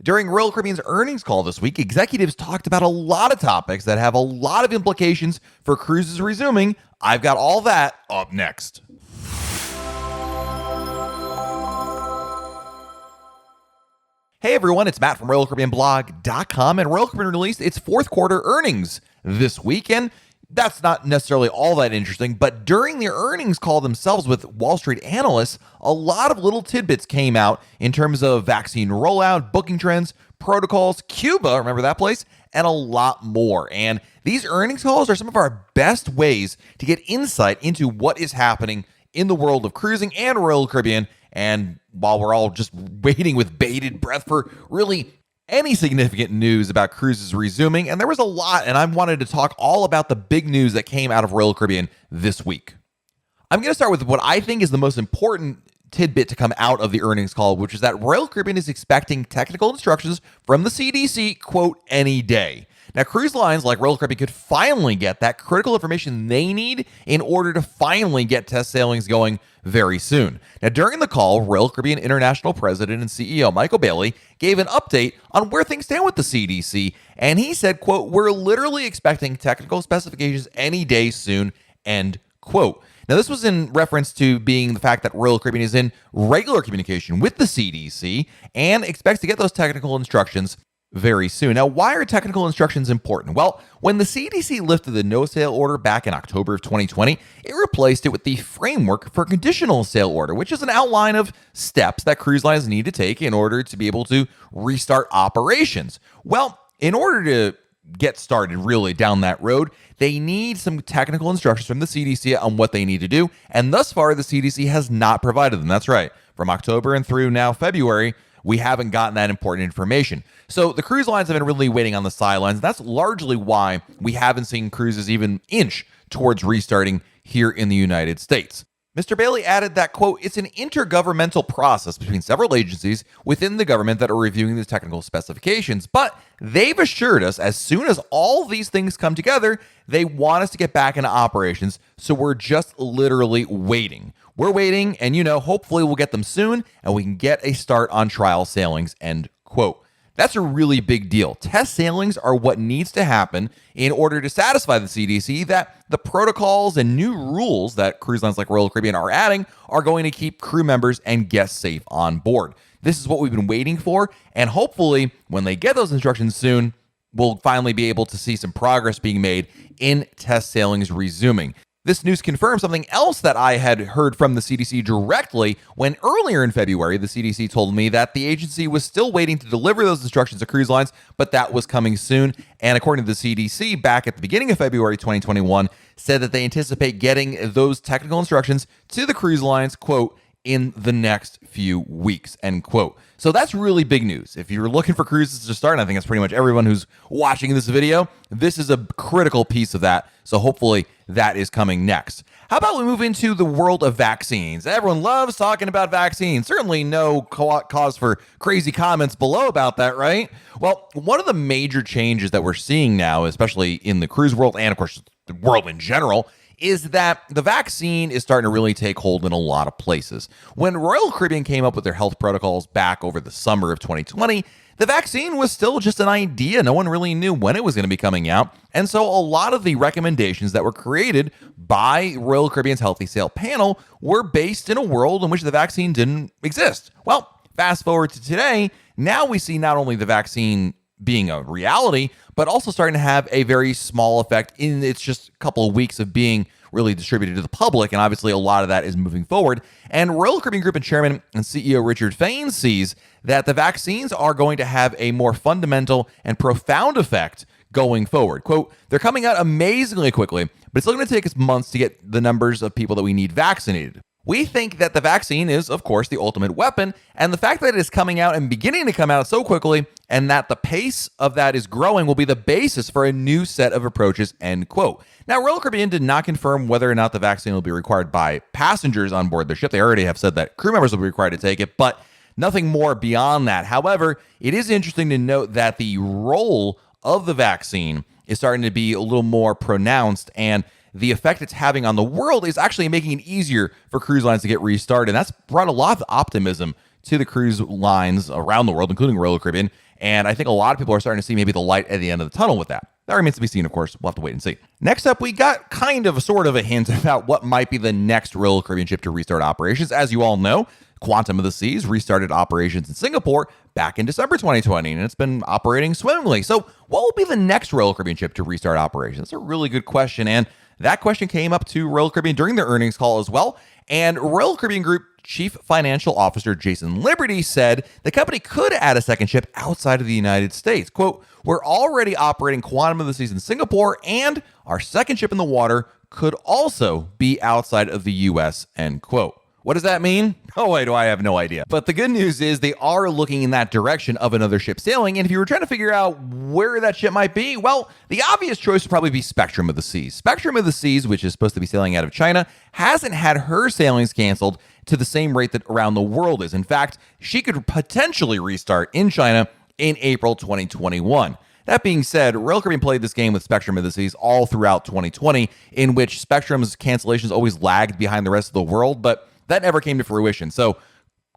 During Royal Caribbean's earnings call this week, executives talked about a lot of topics that have a lot of implications for cruises resuming. I've got all that up next. Hey everyone, it's Matt from RoyalCaribbeanBlog.com, and Royal Caribbean released its fourth quarter earnings this week, and that's not necessarily all that interesting, but during the earnings call themselves with Wall Street analysts, a lot of little tidbits came out in terms of vaccine rollout, booking trends, protocols, Cuba, remember that place, and a lot more. And these earnings calls are some of our best ways to get insight into what is happening in the world of cruising and Royal Caribbean. And while we're all just waiting with bated breath for really any significant news about cruises resuming, and there was a lot, and I wanted to talk all about the big news that came out of Royal Caribbean this week. I'm going to start with what I think is the most important tidbit to come out of the earnings call, which is that Royal Caribbean is expecting technical instructions from the CDC, quote, any day. Now, cruise lines like Royal Caribbean could finally get that critical information they need in order to finally get test sailings going very soon. Now, during the call, Royal Caribbean International President and CEO Michael Bailey gave an update on where things stand with the CDC, and he said, quote, we're literally expecting technical specifications any day soon, end quote. Now, this was in reference to being the fact that Royal Caribbean is in regular communication with the CDC and expects to get those technical instructions very soon. Now, why are technical instructions important? Well, when the CDC lifted the no-sail order back in October of 2020, it replaced it with the framework for conditional sail order, which is an outline of steps that cruise lines need to take in order to be able to restart operations. Well, in order to get started really down that road, they need some technical instructions from the CDC on what they need to do, and thus far, the CDC has not provided them. That's right. From October and through now February, we haven't gotten that important information. So the cruise lines have been really waiting on the sidelines. That's largely why we haven't seen cruises even inch towards restarting here in the United States. Mr. Bailey added that, quote, it's an intergovernmental process between several agencies within the government that are reviewing the technical specifications, but they've assured us as soon as all these things come together, they want us to get back into operations, so we're just literally waiting. We're waiting, and hopefully we'll get them soon, and we can get a start on trial sailings, end quote. That's a really big deal. Test sailings are what needs to happen in order to satisfy the CDC that the protocols and new rules that cruise lines like Royal Caribbean are adding are going to keep crew members and guests safe on board. This is what we've been waiting for, and hopefully when they get those instructions soon, we'll finally be able to see some progress being made in test sailings resuming. This news confirms something else that I had heard from the CDC directly when earlier in February, the CDC told me that the agency was still waiting to deliver those instructions to cruise lines, but that was coming soon. And according to the CDC, back at the beginning of February 2021, said that they anticipate getting those technical instructions to the cruise lines, quote, in the next few weeks, end quote. So that's really big news. If you're looking for cruises to start, and I think that's pretty much everyone who's watching this video, this is a critical piece of that. So hopefully that is coming next. How about we move into the world of vaccines? Everyone loves talking about vaccines. Certainly no cause for crazy comments below about that, right? Well, one of the major changes that we're seeing now, especially in the cruise world and of course the world in general, is that the vaccine is starting to really take hold in a lot of places. When Royal Caribbean came up with their health protocols back over the summer of 2020, the vaccine was still just an idea. No one really knew when it was going to be coming out. And so a lot of the recommendations that were created by Royal Caribbean's Healthy Sail panel were based in a world in which the vaccine didn't exist. Well, fast forward to today, now we see not only the vaccine being a reality, but also starting to have a very small effect in its just a couple of weeks of being really distributed to the public. And obviously a lot of that is moving forward. And Royal Caribbean Group and Chairman and CEO Richard Fain sees that the vaccines are going to have a more fundamental and profound effect going forward. Quote, they're coming out amazingly quickly, but it's still going to take us months to get the numbers of people that we need vaccinated. We think that the vaccine is, of course, the ultimate weapon, and the fact that it is coming out and beginning to come out so quickly and that the pace of that is growing will be the basis for a new set of approaches, end quote. Now, Royal Caribbean did not confirm whether or not the vaccine will be required by passengers on board their ship. They already have said that crew members will be required to take it, but nothing more beyond that. However, it is interesting to note that the role of the vaccine is starting to be a little more pronounced, and the effect it's having on the world is actually making it easier for cruise lines to get restarted. And that's brought a lot of optimism to the cruise lines around the world, including Royal Caribbean. And I think a lot of people are starting to see maybe the light at the end of the tunnel with that. That remains to be seen, of course. We'll have to wait and see. Next up, we got kind of a sort of a hint about what might be the next Royal Caribbean ship to restart operations. As you all know, Quantum of the Seas restarted operations in Singapore back in December 2020, and it's been operating swimmingly. So what will be the next Royal Caribbean ship to restart operations? That's a really good question, and that question came up to Royal Caribbean during their earnings call as well. And Royal Caribbean Group Chief Financial Officer Jason Liberty said the company could add a second ship outside of the United States. Quote, "We're already operating Quantum of the Seas in Singapore, and our second ship in the water could also be outside of the U.S., end quote. What does that mean? Oh, wait, I have no idea. But the good news is they are looking in that direction of another ship sailing. And if you were trying to figure out where that ship might be, well, the obvious choice would probably be Spectrum of the Seas. Spectrum of the Seas, which is supposed to be sailing out of China, hasn't had her sailings canceled to the same rate that around the world is. In fact, she could potentially restart in China in April 2021. That being said, Royal Caribbean played this game with Spectrum of the Seas all throughout 2020, in which Spectrum's cancellations always lagged behind the rest of the world, but that never came to fruition. So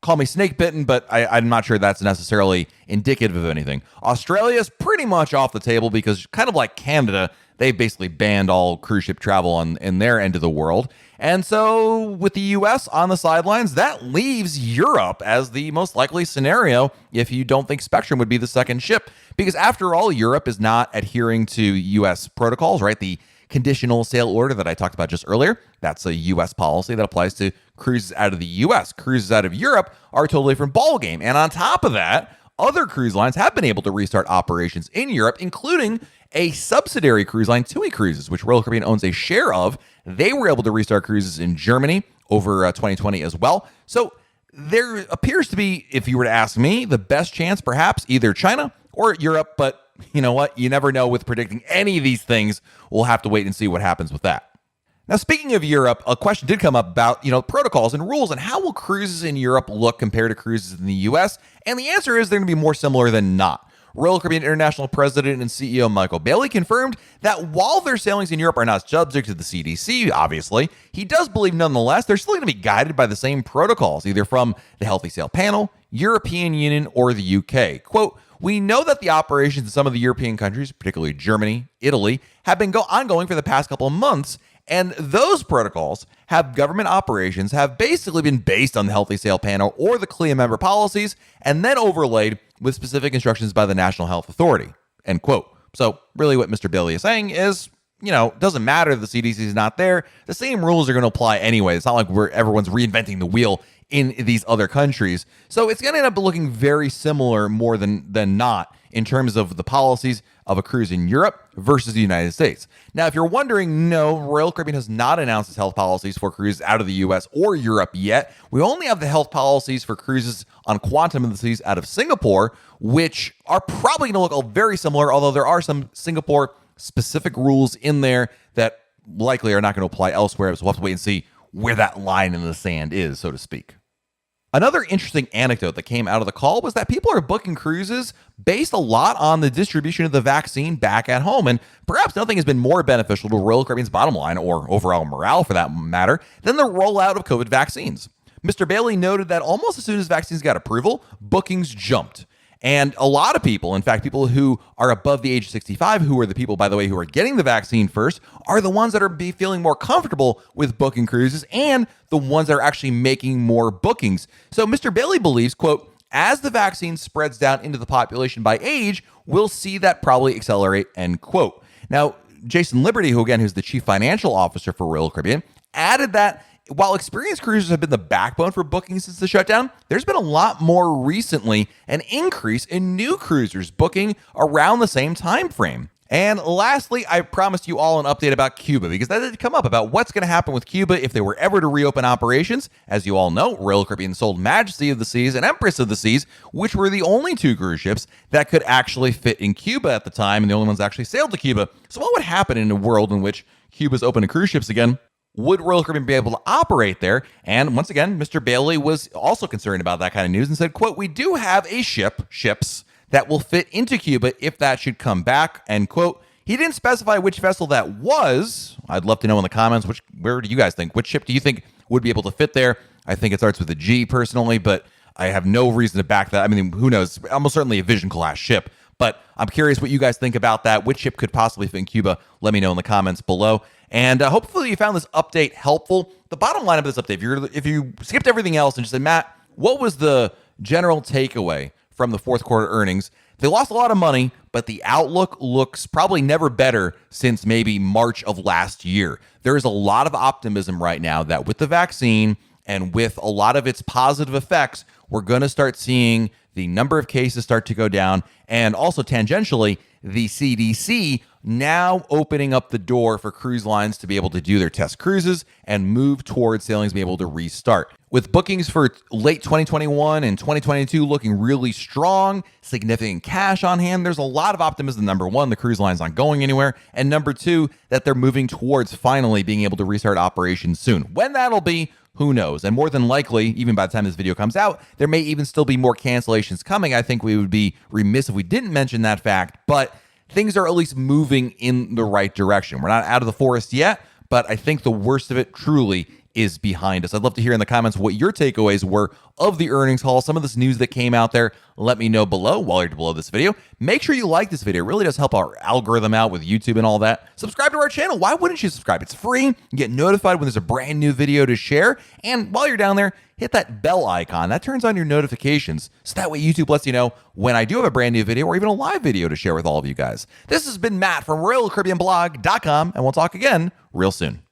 call me snake bitten, but I'm not sure that's necessarily indicative of anything. Australia's pretty much off the table because, kind of like Canada, they basically banned all cruise ship travel in their end of the world. And so with the U.S. on the sidelines, that leaves Europe as the most likely scenario if you don't think Spectrum would be the second ship. Because after all, Europe is not adhering to U.S. protocols, right? The conditional sail order that I talked about just earlier, that's a U.S. policy that applies to cruises out of the U.S. Cruises out of Europe are a totally different ballgame. And on top of that, other cruise lines have been able to restart operations in Europe, including a subsidiary cruise line, TUI Cruises, which Royal Caribbean owns a share of. They were able to restart cruises in Germany over 2020 as well. So there appears to be, if you were to ask me, the best chance perhaps either China or Europe, but you know what? You never know with predicting any of these things. We'll have to wait and see what happens with that. Now, speaking of Europe, a question did come up about, protocols and rules and how will cruises in Europe look compared to cruises in the U.S.? And the answer is they're going to be more similar than not. Royal Caribbean International President and CEO Michael Bailey confirmed that while their sailings in Europe are not subject to the CDC, obviously, he does believe nonetheless they're still going to be guided by the same protocols, either from the Healthy Sail Panel, European Union, or the UK. Quote, "We know that the operations in some of the European countries, particularly Germany, Italy, have been ongoing for the past couple of months, and those protocols have government operations have basically been based on the Healthy Sail Panel or the CLIA member policies, and then overlaid with specific instructions by the National Health Authority," end quote. So really what Mr. Bailey is saying is, it doesn't matter if the CDC is not there. The same rules are going to apply anyway. It's not like everyone's reinventing the wheel in these other countries. So it's going to end up looking very similar more than not in terms of the policies of a cruise in Europe versus the United States. Now, if you're wondering, no, Royal Caribbean has not announced its health policies for cruises out of the U.S. or Europe yet. We only have the health policies for cruises on Quantum of the Seas out of Singapore, which are probably going to look very similar, although there are some Singapore-specific rules in there that likely are not going to apply elsewhere. So we'll have to wait and see where that line in the sand is, so to speak. Another interesting anecdote that came out of the call was that people are booking cruises based a lot on the distribution of the vaccine back at home. And perhaps nothing has been more beneficial to Royal Caribbean's bottom line, or overall morale for that matter, than the rollout of COVID vaccines. Mr. Bailey noted that almost as soon as vaccines got approval, bookings jumped. And a lot of people, in fact, people who are above the age of 65, who are the people, by the way, who are getting the vaccine first, are the ones that are feeling more comfortable with booking cruises and the ones that are actually making more bookings. So Mr. Bailey believes, quote, "As the vaccine spreads down into the population by age, we'll see that probably accelerate," end quote. Now, Jason Liberty, who's the chief financial officer for Royal Caribbean, added that while experienced cruisers have been the backbone for bookings since the shutdown, there's been a lot more recently an increase in new cruisers booking around the same time frame. And lastly, I promised you all an update about Cuba, because that did come up about what's going to happen with Cuba if they were ever to reopen operations. As you all know, Royal Caribbean sold Majesty of the Seas and Empress of the Seas, which were the only two cruise ships that could actually fit in Cuba at the time, and the only ones that actually sailed to Cuba. So what would happen in a world in which Cuba's open to cruise ships again? Would Royal Caribbean be able to operate there? And once again, Mr. Bailey was also concerned about that kind of news and said, quote, "We do have a ships that will fit into Cuba if that should come back," end quote. He didn't specify which vessel that was. I'd love to know in the comments, where do you guys think? Which ship do you think would be able to fit there? I think it starts with a G personally, but I have no reason to back that. I mean, who knows? Almost certainly a Vision class ship. But I'm curious what you guys think about that. Which ship could possibly fit in Cuba? Let me know in the comments below. And hopefully you found this update helpful. The bottom line of this update, if you skipped everything else and just said, Matt, what was the general takeaway from the fourth quarter earnings? They lost a lot of money, but the outlook looks probably never better since maybe March of last year. There is a lot of optimism right now that with the vaccine and with a lot of its positive effects, we're going to start seeing the number of cases start to go down, and also tangentially, the CDC now opening up the door for cruise lines to be able to do their test cruises and move towards sailings being able to restart. With bookings for late 2021 and 2022 looking really strong, significant cash on hand, there's a lot of optimism. Number one, the cruise line's not going anywhere. And number two, that they're moving towards finally being able to restart operations soon. When that'll be, who knows? And more than likely, even by the time this video comes out, there may even still be more cancellations coming. I think we would be remiss if we didn't mention that fact, but things are at least moving in the right direction. We're not out of the forest yet, but I think the worst of it truly is behind us. I'd love to hear in the comments what your takeaways were of the earnings call, some of this news that came out there. Let me know below while you're below this video. Make sure you like this video. It really does help our algorithm out with YouTube and all that. Subscribe to our channel. Why wouldn't you subscribe? It's free. You get notified when there's a brand new video to share. And while you're down there, hit that bell icon. That turns on your notifications. So that way YouTube lets you know when I do have a brand new video or even a live video to share with all of you guys. This has been Matt from RoyalCaribbeanBlog.com, and we'll talk again real soon.